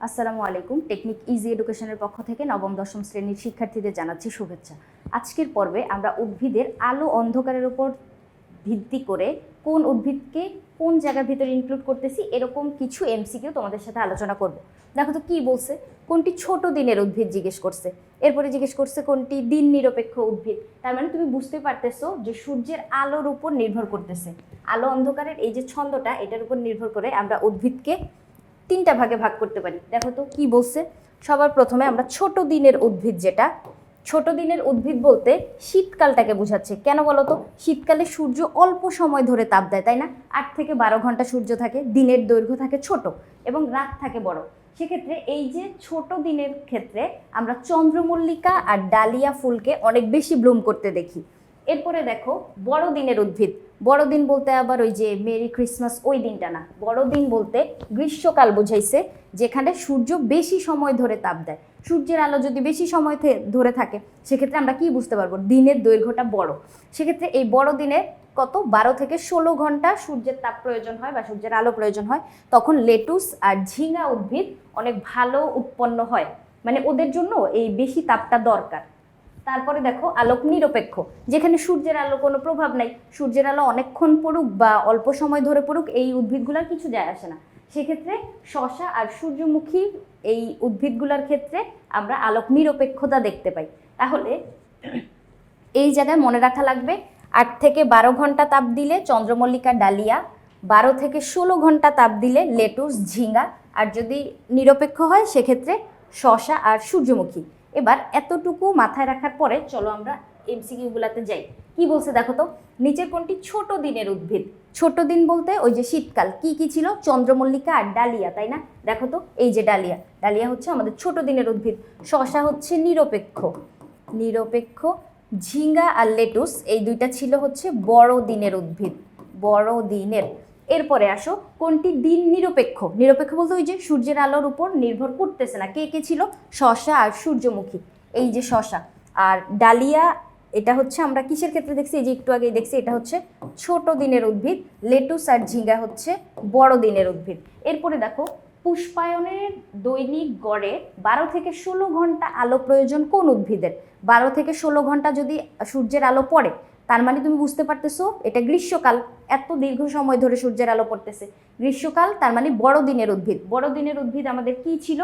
আসসালামু আলাইকুম। Technique easy এডুকেশনের পক্ষ থেকে নবম দশম শ্রেণীর শিক্ষার্থীদের জানাচ্ছি শুভেচ্ছা। আজকের পর্বে আমরা উদ্ভিদের আলো অন্ধকারের উপর ভিত্তি করে কোন উদ্ভিদকে কোন জায়গার ভিতরে ইনক্লুড করতেছি এরকম কিছু এমসিকিউ তোমাদের সাথে আলোচনা করব। দেখো তো কি বলছে, কোনটি ছোট দিনের উদ্ভিদ জিজ্ঞেস করছে, এরপরে জিজ্ঞেস করছে কোনটি দিন নিরপেক্ষ উদ্ভিদ। তার মানে তুমি বুঝতে পারতেছো যে সূর্যের আলোর উপর নির্ভর করতেছে। আলো অন্ধকারের এই যে ছন্দটা, এটার উপর নির্ভর করে আমরা উদ্ভিদকে তিনটা ভাগে ভাগ করতে পারি। দেখো তো কি বলছে। সবার প্রথমে আমরা ছোট দিনের উদ্ভিদ, যেটা ছোট দিনের উদ্ভিদ বলতে শীতকালটাকে বোঝাচ্ছে। কেন বলো তো? শীতকালে সূর্য অল্প সময় ধরে তাপ দেয়, তাই না? 8 থেকে 12 ঘন্টা সূর্য থাকে, দিনের দৈর্ঘ্য থাকে ছোট এবং রাত থাকে বড়। সেক্ষেত্রে এই যে ছোট দিনের ক্ষেত্রে আমরা চন্দ্রমল্লিকা আর ডালিয়া ফুলকে অনেক বেশি ব্লুম করতে দেখি। এরপরে দেখো বড় দিনের উদ্ভিদ। বড়দিন বলতে আবার ওই যে মেরি ক্রিসমাস ওই দিনটা না, বড়দিন বলতে গ্রীষ্মকাল বোঝাইছে, যেখানে সূর্য বেশি সময় ধরে তাপ দেয়। সূর্যের আলো যদি বেশি সময় ধরে থাকে, সেক্ষেত্রে আমরা কি বুঝতে পারবো? দিনের দৈর্ঘ্যটা বড়। সেক্ষেত্রে এই বড় দিনে কত 12 থেকে 16 ঘন্টা সূর্যের তাপ প্রয়োজন হয় বা সূর্যের আলো প্রয়োজন হয়। তখন লেটুস আর ঝিঙ্গা উদ্ভিদ অনেক ভালো উৎপন্ন হয়, মানে ওদের জন্য এই বেশি তাপটা দরকার। তারপরে দেখো আলোক নিরপেক্ষ, যেখানে সূর্যের আলো কোনো প্রভাব নাই, সূর্যের আলো অনেকক্ষণ পড়ুক বা অল্প সময় ধরে পড়ুক, এই উদ্ভিদগুলোর কিছু যায় আসে না। সেক্ষেত্রে শসা আর সূর্যমুখী এই উদ্ভিদগুলোর ক্ষেত্রে আমরা আলোক নিরপেক্ষতা দেখতে পাই। তাহলে এই জায়গায় মনে রাখা লাগবে 8 থেকে 12 ঘন্টা তাপ দিলে চন্দ্রমল্লিকা ডালিয়া, 12 থেকে 16 ঘন্টা তাপ দিলে লেটুস ঝিঙ্গা, আর যদি নিরপেক্ষ হয় সেক্ষেত্রে শসা আর সূর্যমুখী। এবার এতটুকু মাথায় রাখার পরে চলো আমরা এমসিকিউগুলোতে যাই। কি বলছে দেখো তো, নিচের কোনটি ছোট দিনের উদ্ভিদ? ছোট দিন বলতে ওই যে শীতকাল কি কি ছিল? চন্দ্রমল্লিকা আর ডালিয়া, তাই না? দেখো তো এই যে ডালিয়া, ডালিয়া হচ্ছে আমাদের ছোট দিনের উদ্ভিদ। শসা হচ্ছে নিরপেক্ষ, নিরপেক্ষ। ঝিঙ্গা আর লেটুস এই দুইটা ছিল হচ্ছে বড় দিনের উদ্ভিদ, বড় দিনের। এরপরে আসো কোনটি দিন নিরপেক্ষ? নিরপেক্ষ বলতে ওই যে সূর্যের আলোর উপর নির্ভর করতেছে না। কে কে ছিল? শসা আর সূর্যমুখী, এই যে শসা। আর ডালিয়া এটা হচ্ছে আমরা কিসের ক্ষেত্রে দেখছি? এই যে একটু আগেই দেখছি, এটা হচ্ছে ছোট দিনের উদ্ভিদ। লেটুস আর ঝিঙ্গা হচ্ছে বড় দিনের উদ্ভিদ। এরপরে দেখো পুষ্পায়নের দৈনিক গড়ে 12 থেকে 16 ঘন্টা আলো প্রয়োজন কোন উদ্ভিদের? 12 থেকে 16 ঘন্টা যদি সূর্যের আলো পড়ে, তার মানে তুমি বুঝতে পারতেছো এটা গ্রীষ্মকাল। এত দীর্ঘ সময় ধরে সূর্যের আলো পড়তেছে, গ্রীষ্মকাল, তার মানে বড় দিনের উদ্ভিদ। বড় দিনের উদ্ভিদ আমাদের কি ছিল?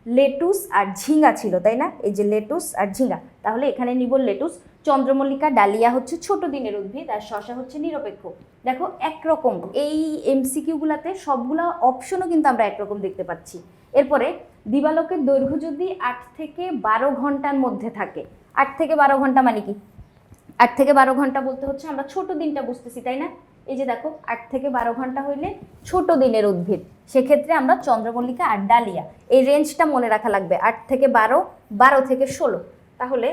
লেটুস আর ঝিঙ্গা ছিল, তাই না? এই যে লেটুস আর ঝিঙ্গা, তাহলে এখানে নিব লেটুস। চন্দ্রমল্লিকা ডালিয়া হচ্ছে ছোট দিনের উদ্ভিদ আর শসা হচ্ছে নিরপেক্ষ। দেখো একরকম এই এমসিকিউগুলাতে সবগুলা অপশনও কিন্তু আমরা একরকম দেখতে পাচ্ছি। এরপরে দিবালোকের দৈর্ঘ্য যদি 8 থেকে 12 ঘন্টার মধ্যে থাকে, 8 থেকে 12 ঘন্টা মানে কি? 8 থেকে 12 ঘন্টা বলতে হচ্ছে আমরা ছোট দিনটা বুঝতেছি, তাই না? এই যে দেখো 8 থেকে 12 ঘন্টা হইলে ছোট দিনের উদ্ভিদ। সেক্ষেত্রে আমরা চন্দ্রমল্লিকা আর ডালিয়া এই রেঞ্জটা মনে রাখা লাগবে, 8 থেকে 12, 12 থেকে 16। তাহলে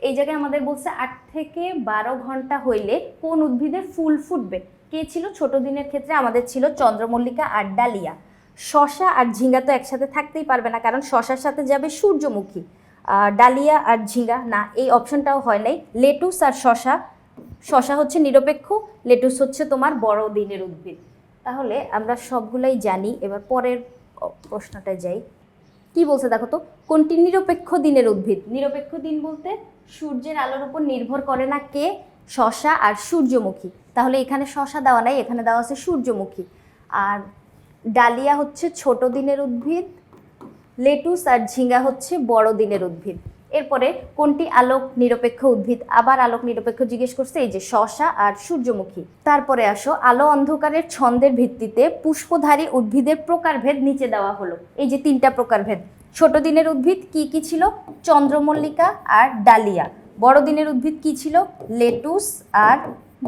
এই জায়গায় আমাদের বলছে 8 থেকে 12 ঘন্টা হইলে কোন উদ্ভিদে ফুল ফুটবে। কে ছিল ছোট দিনের ক্ষেত্রে? আমাদের ছিল চন্দ্রমল্লিকা আর ডালিয়া। শসা আর ঝিঙ্গা তো একসাথে থাকতেই পারবে না, কারণ শসার সাথে যাবে সূর্যমুখী। ডালিয়া আর ঝিঙ্গা না, এই অপশনটাও হয় নাই। লেটুস আর শসা, শসা হচ্ছে নিরপেক্ষ, লেটুস হচ্ছে তোমার বড় দিনের উদ্ভিদ। তাহলে আমরা সবগুলাই জানি। এবার পরের প্রশ্নটায় যাই। কি বলছে দেখো তো, কোনটি নিরপেক্ষ দিনের উদ্ভিদ? নিরপেক্ষ দিন বলতে সূর্যের আলোর উপর নির্ভর করে না। কে? শসা আর সূর্যমুখী। তাহলে এখানে শসা দেওয়া নাই, এখানে দেওয়া আছে সূর্যমুখী। আর ডালিয়া হচ্ছে ছোট দিনের উদ্ভিদ, লেটুস আর ঝিঙ্গা হচ্ছে বড় দিনের উদ্ভিদ। এরপরে কোনটি আলোক নিরপেক্ষ উদ্ভিদ? আবার আলোক নিরপেক্ষ জিজ্ঞেস করছে, এই যে শসা আর সূর্যমুখী। তারপরে আসো আলো অন্ধকারের ছন্দের ভিত্তিতে পুষ্পধারী উদ্ভিদের প্রকারভেদ নিচে দেওয়া হলো। এই যে 3টা প্রকারভেদ। ছোট দিনের উদ্ভিদ কি কি ছিল? চন্দ্রমল্লিকা আর ডালিয়া। বড় দিনের উদ্ভিদ কি ছিল? লেটুস আর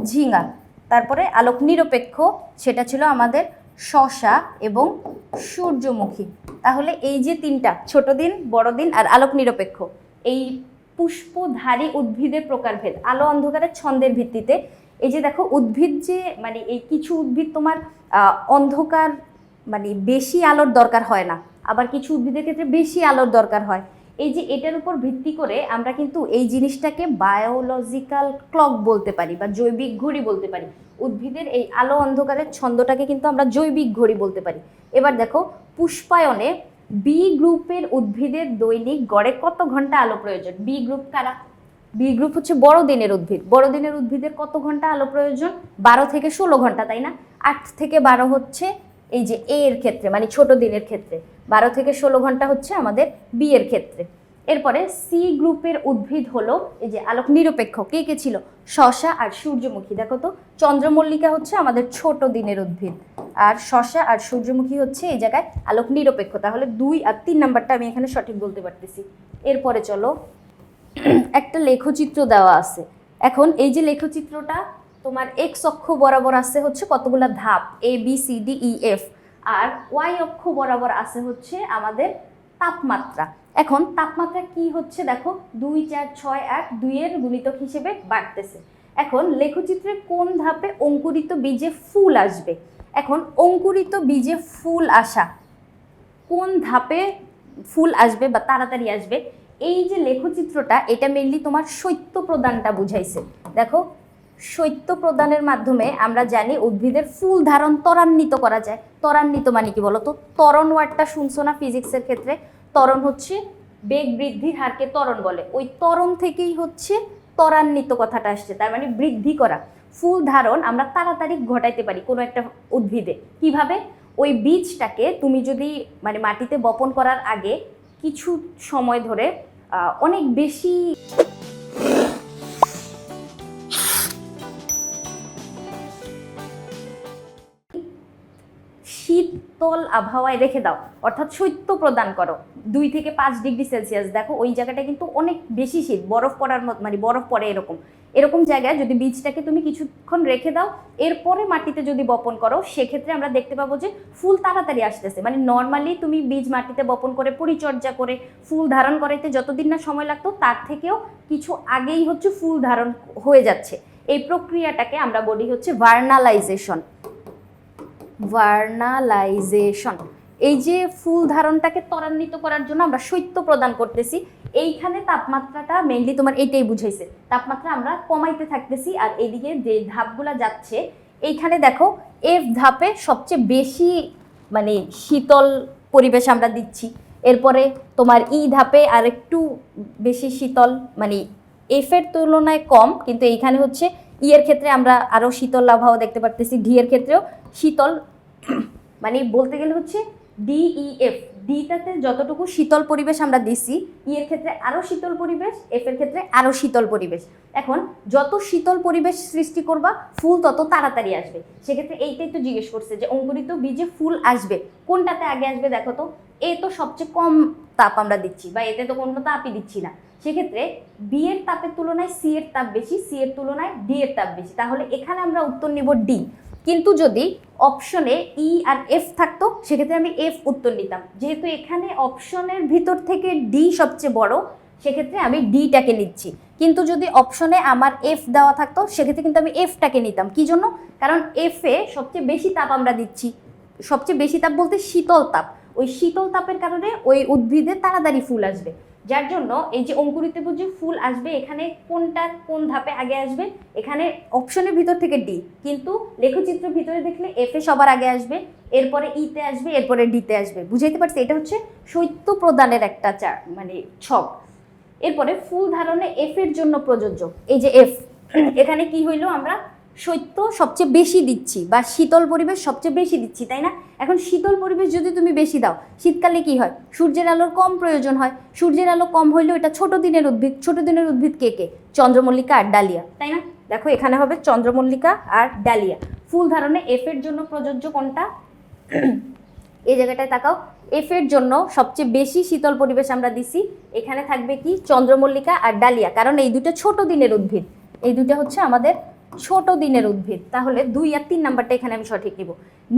ঝিঙ্গা। তারপরে আলোক নিরপেক্ষ সেটা ছিল আমাদের শসা এবং সূর্যমুখী। তাহলে এই যে 3টা, ছোট দিন, বড় দিন আর আলোক নিরপেক্ষ, এই পুষ্পধারী উদ্ভিদের প্রকারভেদ আলো অন্ধকারের ছন্দের ভিত্তিতে। এই যে দেখো উদ্ভিদ যে মানে এই কিছু উদ্ভিদ তোমার অন্ধকার মানে বেশি আলোর দরকার হয় না, আবার কিছু উদ্ভিদের ক্ষেত্রে বেশি আলোর দরকার হয়। এই যে এটার উপর ভিত্তি করে আমরা কিন্তু এই জিনিসটাকে বায়োলজিক্যাল ক্লক বলতে পারি বা জৈবিক ঘড়ি বলতে পারি। উদ্ভিদের এই আলো অন্ধকারের ছন্দটাকে কিন্তু আমরা জৈবিক ঘড়ি বলতে পারি। এবার দেখো পুষ্পায়নে বি গ্রুপের উদ্ভিদের দৈনিক গড়ে কত ঘন্টা আলো প্রয়োজন? বি গ্রুপ কারা? বি গ্রুপ হচ্ছে বড় দিনের উদ্ভিদ। বড় দিনের উদ্ভিদের কত ঘন্টা আলো প্রয়োজন? 12 থেকে 16 ঘন্টা, তাই না? 8 থেকে 12 হচ্ছে এই যে এ এর ক্ষেত্রে, মানে ছোট দিনের ক্ষেত্রে। 12 থেকে 16 ঘন্টা হচ্ছে আমাদের বি এর ক্ষেত্রে। এরপরে সি গ্রুপের উদ্ভিদ হলো এই যে আলোক নিরপেক্ষ। কে কে ছিল? শসা আর সূর্যমুখী। দেখো তো, চন্দ্রমল্লিকা হচ্ছে আমাদের ছোট দিনের উদ্ভিদ, আর শসা আর সূর্যমুখী হচ্ছে এই জায়গায় আলোক নিরপেক্ষ। তাহলে 2 আর 3 নাম্বারটা আমি এখানে সঠিক বলতে পারতেছি। এরপরে চলো, একটা লেখচিত্র দেওয়া আছে। এখন এই যে লেখচিত্রটা তোমার এক্স অক্ষ বরাবর আছে হচ্ছে কতগুলা ধাপ, A B C D E F, R Y অক্ষ বরাবর আছে হচ্ছে আমাদের তাপমাত্রা। এখন তাপমাত্রা কি হচ্ছে দেখো, 2 4 6 8 2 এর গুণিতক হিসেবে বাড়তেছে। এখন লেখচিত্রে কোন ধাপে অঙ্কুরিত বীজে ফুল আসবে? এখন অঙ্কুরিত বীজে ফুল আসা কোন ধাপে ফুল আসবে বা তাড়াতাড়ি আসবে? এই যে লেখচিত্রটা, এটা মেনলি তোমার শৈত্য প্রদানটা বুঝাইছে। দেখো, শৈত্য প্রদানের মাধ্যমে আমরা জানি উদ্ভিদের ফুল ধারণ ত্বরান্বিত করা যায়। ত্বরান্বিত মানে কি বলতো? ত্বরণ ওয়ার্ডটা শুনছো না ফিজিক্সের ক্ষেত্রে? ত্বরণ হচ্ছে বেগ বৃদ্ধির হারকে ত্বরণ বলে। ওই ত্বরণ থেকেই হচ্ছে ত্বরান্বিত কথাটা আসছে, তার মানে বৃদ্ধি করা। ফুল ধারণ আমরা তাড়াতাড়ি ঘটাইতে পারি কোনো একটা উদ্ভিদে। কিভাবে? ওই বীজটাকে তুমি যদি মানে মাটিতে বপন করার আগে কিছু সময় ধরে অনেক বেশি শীতল আবহাওয়ায় রেখে দাও, অর্থাৎ শৈত্য প্রদান করো 2 থেকে 5 ডিগ্রি সেলসিয়াস। দেখো ওই জায়গাটা কিন্তু অনেক বেশি শীত, বরফ পড়ার মতো, মানে বরফ পড়ে এরকম এরকম জায়গায় যদি বীজটাকে তুমি কিছুক্ষণ রেখে দাও, এরপরে মাটিতে যদি বপন করো, সেক্ষেত্রে আমরা দেখতে পাবো যে ফুল তাড়াতাড়ি আসতেছে। মানে নর্মালি তুমি বীজ মাটিতে বপন করে পরিচর্যা করে ফুল ধারণ করাইতে যতদিন না সময় লাগতো, তার থেকেও কিছু আগেই হচ্ছে ফুল ধারণ হয়ে যাচ্ছে। এই প্রক্রিয়াটাকে আমরা বলি হচ্ছে ভার্নালাইজেশন। ভার্নালাইজেশন, এই যে ফুল ধারণটাকে ত্বরান্বিত করার জন্য আমরা শৈত্য প্রদান করতেছি। এইখানে তাপমাত্রাটা মেইনলি তোমার এইটাই বুঝাইছে, তাপমাত্রা আমরা কমাইতে থাকতেছি। আর এইদিকে যে ধাপগুলা যাচ্ছে, এইখানে দেখো এফ ধাপে সবচেয়ে বেশি মানে শীতল পরিবেশ আমরা দিচ্ছি। এরপরে তোমার ই ধাপে আর একটু বেশি শীতল, মানে এফের তুলনায় কম, কিন্তু এইখানে হচ্ছে ই এর ক্ষেত্রে আমরা আরও শীতল আবহাওয়া দেখতে পারতেছি। ডি এর ক্ষেত্রেও শীতল, মানে বলতে গেলে হচ্ছে ডিইএফ, ডিটাতে যতটুকু শীতল পরিবেশ আমরা দিছি, ই এর ক্ষেত্রে আরও শীতল পরিবেশ, এফ এর ক্ষেত্রে আরও শীতল পরিবেশ। এখন যত শীতল পরিবেশ সৃষ্টি করবা, ফুল তত তাড়াতাড়ি আসবে। সেক্ষেত্রে এইটাই তো জিজ্ঞেস করছে যে অঙ্কুরিত বীজে ফুল আসবে কোনটাতে আগে আসবে। দেখো তো, এ তো সবচেয়ে কম তাপ আমরা দিচ্ছি, বা এতে তো কোনো তাপই দিচ্ছি না। সেক্ষেত্রে বি এর তাপের তুলনায় সি এর তাপ বেশি, সি এর তুলনায় ডি এর তাপ বেশি। তাহলে এখানে আমরা উত্তর নিব ডি। কিন্তু যদি অপশনে ই আর এফ থাকতো, সেক্ষেত্রে আমি এফ উত্তর নিতাম। যেহেতু এখানে অপশনের ভিতর থেকে ডি সবচেয়ে বড়, সেক্ষেত্রে আমি ডিটাকে নিচ্ছি। কিন্তু যদি অপশনে আমার এফ দেওয়া থাকতো, সেক্ষেত্রে কিন্তু আমি এফটাকে নিতাম। কি জন্য? কারণ এফে সবচেয়ে বেশি তাপ আমরা দিচ্ছি। সবচেয়ে বেশি তাপ বলতে শীতল তাপ। ওই শীতল তাপের কারণে ওই উদ্ভিদে তাড়াতাড়ি ফুল আসবে, যার জন্য এই যে অঙ্কুরিত বীজে ফুল আসবে, এখানে কোনটা কোন ধাপে আগে আসবে? এখানে অপশনের ভিতর থেকে ডি, কিন্তু লেখচিত্রের ভিতরে দেখলে এফ এ সবার আগে আসবে, এরপরে ইতে আসবে, এরপরে ডিতে আসবে। বুঝাইতে পারছি? এটা হচ্ছে শৈত্য প্রদানের একটা মানে ছক। এরপরে ফুল ধারণে এফ এর জন্য প্রযোজ্য, এই যে এফ, এখানে কি হইলো, আমরা শৈত্য সবচেয়ে বেশি দিচ্ছি বা শীতল পরিবেশ সবচেয়ে বেশি দিচ্ছি, তাই না? এখন শীতল পরিবেশ যদি তুমি বেশি দাও, শীতকালে কি হয়? সূর্যের আলোর কম প্রয়োজন হয়। সূর্যের আলো কম হইলেও এটা ছোট দিনের উদ্ভিদ। ছোট দিনের উদ্ভিদ কে কে? চন্দ্রমল্লিকা আর ডালিয়া, তাই না? দেখো এখানে হবে চন্দ্রমল্লিকা আর ডালিয়া। ফুল ধারণে এফ এর জন্য প্রযোজ্য কোনটা? এই জায়গাটায় তাকাও, এফ এর জন্য সবচেয়ে বেশি শীতল পরিবেশ আমরা দিছি। এখানে থাকবে কি? চন্দ্রমল্লিকা আর ডালিয়া, কারণ এই দুটো ছোট দিনের উদ্ভিদ। এই দুটো হচ্ছে আমাদের ছোট দিনের উদ্ভিদ। তাহলে 2 আর 3 নাম্বারটা এখানে আমি সঠিক নিব।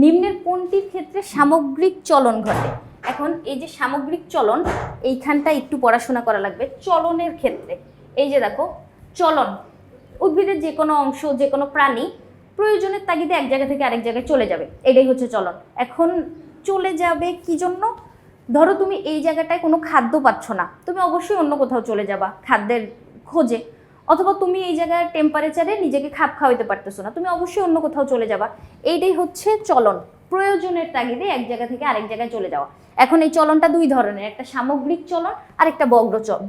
নিম্নের কোনটির ক্ষেত্রে সামগ্রিক চলন ঘটে? এখন এই যে সামগ্রিক চলন, এইখানটা একটু পড়াশোনা করা লাগবে। চলনের ক্ষেত্রে এই যে দেখো, চলন উদ্ভিদের যে কোনো অংশ, যে কোনো প্রাণী প্রয়োজনের তাগিদে এক জায়গা থেকে আরেক জায়গায় চলে যাবে, এটাই হচ্ছে চলন। এখন চলে যাবে কি জন্য? ধরো তুমি এই জায়গাটায় কোনো খাদ্য পাচ্ছ না, তুমি অবশ্যই অন্য কোথাও চলে যাবা খাদ্যের খোঁজে। অথবা তুমি এই জায়গার টেম্পারেচারে নিজেকে খাপ খাওয়াইতে পারতেছো না, তুমি অবশ্যই অন্য কোথাও চলে যাবা। এইটাই হচ্ছে চলন। প্রয়োজনের তাগিদে এক জায়গা থেকে আরেক জায়গায় চলে যাওয়া। এখন এই চলনটা দুই ধরনের, একটা সামগ্রিক চলন আর একটা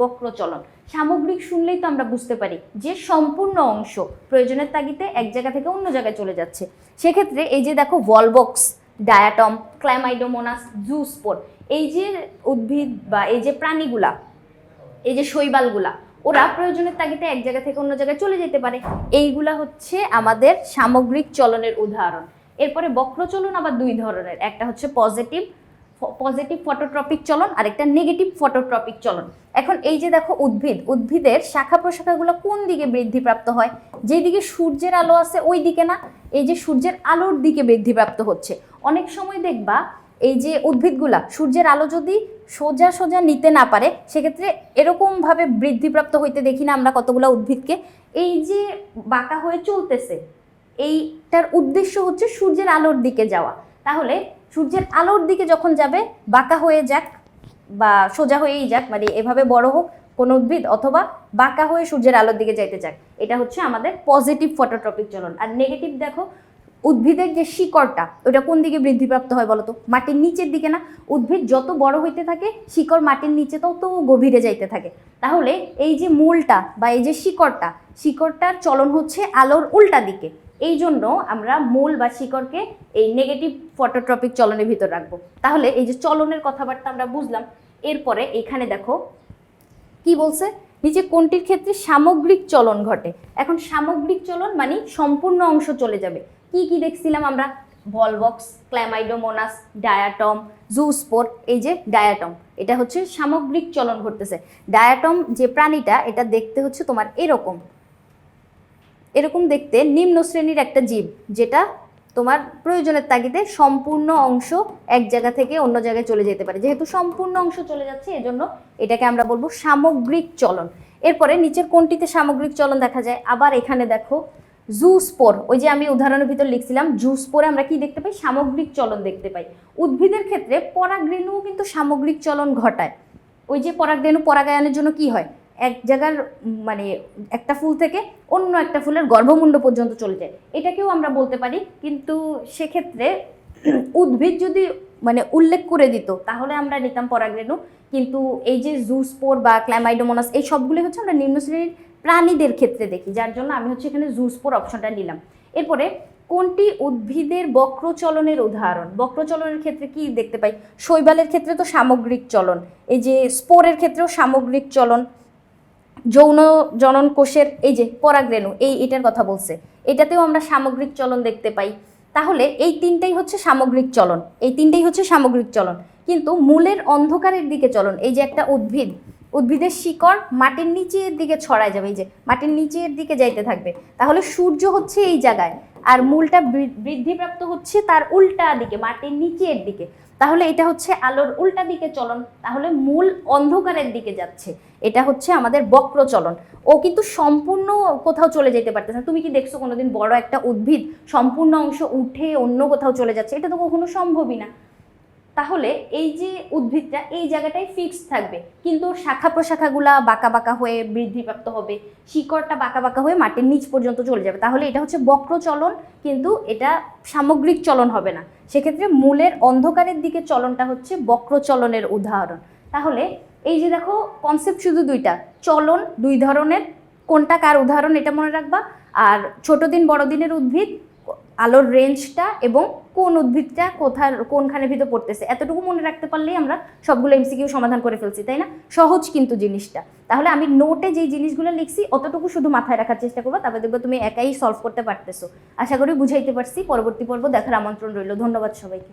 বক্র চলন। সামগ্রিক শুনলেই তো আমরা বুঝতে পারি যে সম্পূর্ণ অংশ প্রয়োজনের তাগিদে এক জায়গা থেকে অন্য জায়গায় চলে যাচ্ছে। সেক্ষেত্রে এই যে দেখো ভলভক্স, ডায়াটম, ক্ল্যামাইডোমোনাস, জুস্পোর, এই যে উদ্ভিদ বা এই যে প্রাণীগুলা, এই যে শৈবালগুলা, ওরা প্রয়োজনের তাগিদে এক জায়গা থেকে অন্য জায়গায় চলে যেতে পারে। এইগুলা হচ্ছে আমাদের সামগ্রিক চলনের উদাহরণ। এরপরে বক্র চলন আবার দুই ধরনের, একটা হচ্ছে পজিটিভ ফটোট্রপিক চলন আর একটা নেগেটিভ ফটোট্রপিক চলন। এখন এই যে দেখো উদ্ভিদের শাখা প্রশাখাগুলো কোন দিকে বৃদ্ধিপ্রাপ্ত হয়? যেদিকে সূর্যের আলো আছে ওই দিকে না, এই যে সূর্যের আলোর দিকে বৃদ্ধিপ্রাপ্ত হচ্ছে। অনেক সময় দেখবা এই যে উদ্ভিদগুলা সূর্যের আলো যদি সোজা সোজা নিতে না পারে, সেক্ষেত্রে এরকমভাবে বৃদ্ধিপ্রাপ্ত হইতে দেখি না আমরা কতগুলো উদ্ভিদকে। এই যে বাঁকা হয়ে চলতেছে, এইটার উদ্দেশ্য হচ্ছে সূর্যের আলোর দিকে যাওয়া। তাহলে সূর্যের আলোর দিকে যখন যাবে, বাঁকা হয়ে যাক বা সোজা হয়েই যাক, মানে এভাবে বড় হোক কোনো উদ্ভিদ, অথবা বাঁকা হয়ে সূর্যের আলোর দিকে যাইতে যাক, এটা হচ্ছে আমাদের পজিটিভ ফটোট্রপিক চলন। আর নেগেটিভ দেখো, উদ্ভিদের যে শিকড়টা ওটা কোন দিকে বৃদ্ধিপ্রাপ্ত হয় বলতো? মাটির নিচের দিকে না? উদ্ভিদ যত বড় হইতে থাকে শিকড় মাটির নিচে তত গভীরে যাইতে থাকে। তাহলে এই যে মূলটা বা এই যে শিকড়টার চলন হচ্ছে আলোর উল্টা দিকে। এই জন্য আমরা মূল বা শিকড়কে এই নেগেটিভ ফটোট্রপিক চলনের ভিতর রাখবো। তাহলে এই যে চলনের কথাবার্তা আমরা বুঝলাম। এরপরে এখানে দেখো কি বলছে, নিচে কোনটির ক্ষেত্রে সামগ্রিক চলন ঘটে। এখন সামগ্রিক চলন মানে সম্পূর্ণ অংশ চলে যাবে। কি কি দেখছিলাম আমরা? Volvox, Chlamydomonas, diatom, zoospore. এই যে ডায়াটম, এটা হচ্ছে সামগ্রিক চলন ঘটতেছে। ডায়াটম যে প্রাণীটা, এটা দেখতে হচ্ছে তোমার এরকম দেখতে, নিম্ন শ্রেণীর একটা জীব, যেটা তোমার প্রয়োজনের তাগিদে সম্পূর্ণ অংশ এক জায়গা থেকে অন্য জায়গায় চলে যেতে পারে। যেহেতু সম্পূর্ণ অংশ চলে যাচ্ছে, এজন্য এটাকে আমরা বলবো সামগ্রিক চলন। এরপরে নিচের কোনটিতে সামগ্রিক চলন দেখা যায়? আবার এখানে দেখো জুস্পোর, ওই যে আমি উদাহরণের ভিতর লিখছিলাম, জুস্পোরে আমরা কি দেখতে পাই? সামগ্রিক চলন দেখতে পাই। উদ্ভিদের ক্ষেত্রে পরাগরেণুও কিন্তু সামগ্রিক চলন ঘটায়। ওই যে পরাগরেণু পরাগায়নের জন্য কি হয়, এক জায়গার মানে একটা ফুল থেকে অন্য একটা ফুলের গর্ভমুণ্ড পর্যন্ত চলে যায়, এটাকেও আমরা বলতে পারি। কিন্তু সেক্ষেত্রে উদ্ভিদ যদি মানে উল্লেখ করে দিত তাহলে আমরা নিতাম পরাগরেণু। কিন্তু এই যে জুস্পোর বা ক্ল্যামাইডোমোনাস, এই সবগুলি হচ্ছে আমরা নিম্ন শ্রেণীর প্রাণীদের ক্ষেত্রে দেখি, যার জন্য আমি হচ্ছে এখানে জুস্পোর অপশনটা নিলাম। এরপরে কোনটি উদ্ভিদের বক্রচলনের উদাহরণ? বক্রচলনের ক্ষেত্রে কি দেখতে পাই? শৈবালের ক্ষেত্রে তো সামগ্রিক চলন, এই যে স্পোরের ক্ষেত্রেও সামগ্রিক চলন, যৌন জনন কোষের এই যে পরাগরেণু, এটার কথা বলছে, এটাতেও আমরা সামগ্রিক চলন দেখতে পাই। তাহলে এই তিনটাই হচ্ছে সামগ্রিক চলন। কিন্তু মূলের অন্ধকারের দিকে চলন, এই যে একটা উদ্ভিদের শিকড় মাটির নিচের দিকে ছড়ায় যাবে, এই যে মাটির নিচের দিকে যাইতে থাকবে, তাহলে সূর্য হচ্ছে এই জায়গায় আর মূলটা বৃদ্ধিপ্রাপ্ত হচ্ছে তার উল্টা দিকে, মাটির নিচের দিকে। তাহলে এটা হচ্ছে আলোর উল্টা দিকে চলন, তাহলে মূল অন্ধকারের দিকে যাচ্ছে, এটা হচ্ছে আমাদের বক্র চলন। ও কিন্তু সম্পূর্ণ কোথাও চলে যেতে পারতেছে না। তুমি কি দেখছো কোনোদিন বড় একটা উদ্ভিদ সম্পূর্ণ অংশ উঠে অন্য কোথাও চলে যাচ্ছে? এটা তো কখনো সম্ভবই না। তাহলে এই যে উদ্ভিদটা এই জায়গাটায় ফিক্সড থাকবে, কিন্তু শাখা প্রশাখাগুলা বাঁকা বাঁকা হয়ে বৃদ্ধিপ্রাপ্ত হবে, শিকড়টা বাঁকা বাঁকা হয়ে মাটির নিচ পর্যন্ত চলে যাবে। তাহলে এটা হচ্ছে বক্র চলন, কিন্তু এটা সামগ্রিক চলন হবে না। সেক্ষেত্রে মূলের অন্ধকারের দিকে চলনটা হচ্ছে বক্র চলনের উদাহরণ। তাহলে এই যে দেখো কনসেপ্ট শুধু দুইটা, চলন দুই ধরনের, কোনটা কার উদাহরণ এটা মনে রাখবা। আর ছোট দিন বড় দিনের উদ্ভিদ, আলোর রেঞ্জটা এবং কোন উদ্ভিদটা কোনখানে ভিতর পড়তেছে, এতটুকু মনে রাখতে পারলেই আমরা সবগুলো এমসিকিউ সমাধান করে ফেলছি, তাই না? সহজ কিন্তু জিনিসটা। তাহলে আমি নোটে যেই জিনিসগুলো লিখছি অতটুকু শুধু মাথায় রাখার চেষ্টা করবো, তারপরে দেখবো তুমি একাই সলভ করতে পারতেছো। আশা করি বুঝাইতে পারছি। পরবর্তী পর্ব দেখার আমন্ত্রণ রইল। ধন্যবাদ সবাইকে।